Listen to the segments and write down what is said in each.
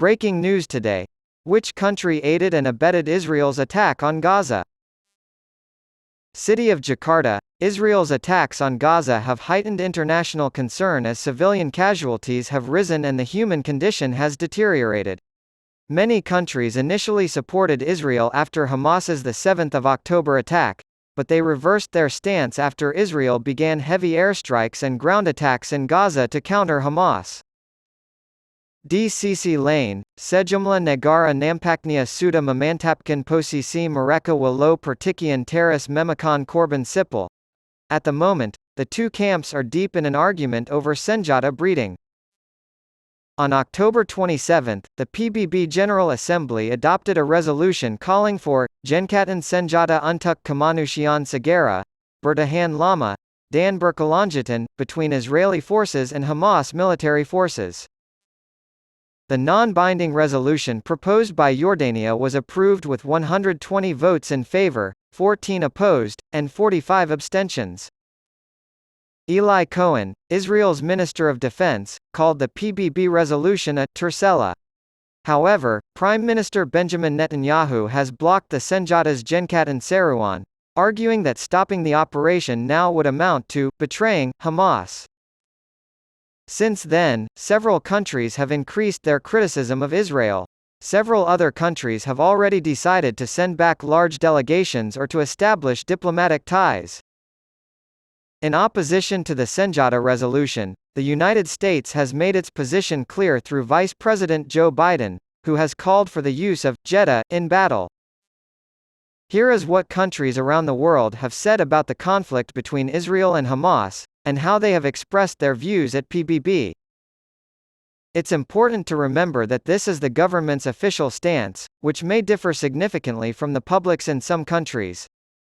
Breaking news today. Which country aided and abetted Israel's attack on Gaza? City of Jakarta. Israel's attacks on Gaza have heightened international concern as civilian casualties have risen and the human condition has deteriorated. Many countries initially supported Israel after Hamas's 7 October attack, but they reversed their stance after Israel began heavy airstrikes and ground attacks in Gaza to counter Hamas. DCC Lane, Sejumlah Negara Nampaknya Sudah Memantapkan Posisi Mereka Walau Pertikaian Teras Memakan Korban Sipil. At the moment, the two camps are deep in an argument over senjata breeding. On October 27, the PBB General Assembly adopted a resolution calling for Gencatan Senjata Untuk Kemanusiaan Segera, Bertahan Lama, Dan Berkelanjutan, between Israeli forces and Hamas military forces. The non-binding resolution proposed by Jordania was approved with 120 votes in favor, 14 opposed, and 45 abstentions. Eli Cohen, Israel's Minister of Defense, called the PBB resolution a tercela. However, Prime Minister Benjamin Netanyahu has blocked the Senjata's Gencatan Seruan, arguing that stopping the operation now would amount to betraying Hamas. Since then, several countries have increased their criticism of Israel. Several other countries have already decided to send back large delegations or to establish diplomatic ties. In opposition to the Senjata resolution, the United States has made its position clear through Vice President Joe Biden, who has called for the use of Jeddah in battle. Here is what countries around the world have said about the conflict between Israel and Hamas, and how they have expressed their views at PBB. It's important to remember that this is the government's official stance, which may differ significantly from the public's in some countries.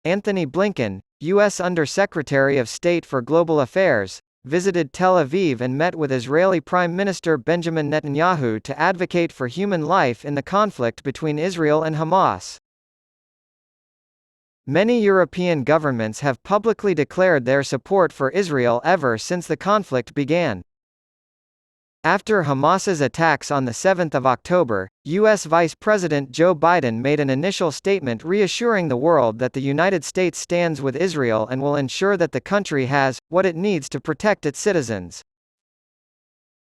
Antony Blinken, U.S. Under-Secretary of State for Global Affairs, visited Tel Aviv and met with Israeli Prime Minister Benjamin Netanyahu to advocate for human life in the conflict between Israel and Hamas. Many European governments have publicly declared their support for Israel ever since the conflict began. After Hamas's attacks on 7 October, U.S. Vice President Joe Biden made an initial statement reassuring the world that the United States stands with Israel and will ensure that the country has what it needs to protect its citizens.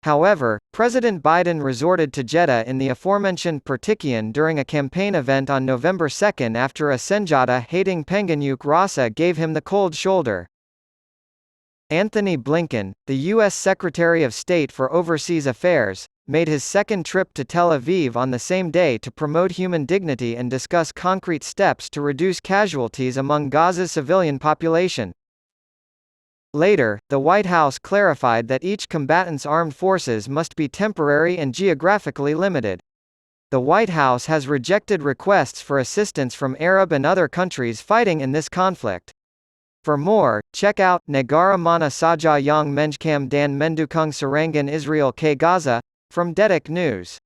However, President Biden resorted to Jeddah in the aforementioned Pertikaian during a campaign event on November 2 after a Senjata-hating Penganyuk Rasa gave him the cold shoulder. Antony Blinken, the U.S. Secretary of State for Overseas Affairs, made his second trip to Tel Aviv on the same day to promote human dignity and discuss concrete steps to reduce casualties among Gaza's civilian population. Later, the White House clarified that each combatant's armed forces must be temporary and geographically limited. The White House has rejected requests for assistance from Arab and other countries fighting in this conflict. For more, check out Negara Mana Saja Yang Menjkam Dan Mendukung Serangan Israel Ke Gaza from Detik News.